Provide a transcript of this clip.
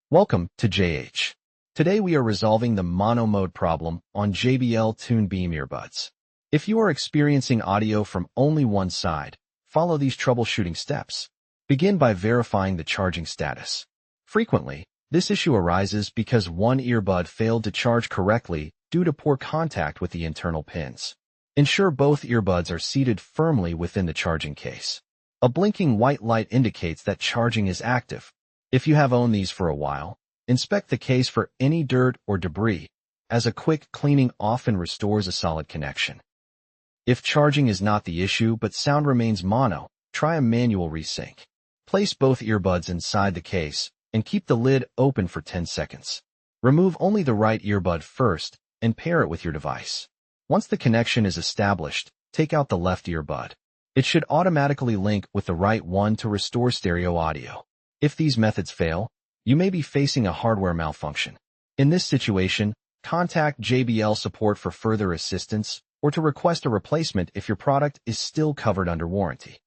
Welcome to JH. Today we are resolving the mono mode problem on JBL Tune Beam earbuds. If you are experiencing audio from only one side, follow these troubleshooting steps. Begin by verifying the charging status. Frequently, this issue arises because one earbud failed to charge correctly due to poor contact with the internal pins. Ensure both earbuds are seated firmly within the charging case. A blinking white light indicates that charging is active. If you have owned these for a while, inspect the case for any dirt or debris, as a quick cleaning often restores a solid connection. If charging is not the issue but sound remains mono, try a manual resync. Place both earbuds inside the case and keep the lid open for 10 seconds. Remove only the right earbud first and pair it with your device. Once the connection is established, take out the left earbud. It should automatically link with the right one to restore stereo audio. If these methods fail, you may be facing a hardware malfunction. In this situation, contact JBL support for further assistance or to request a replacement if your product is still covered under warranty.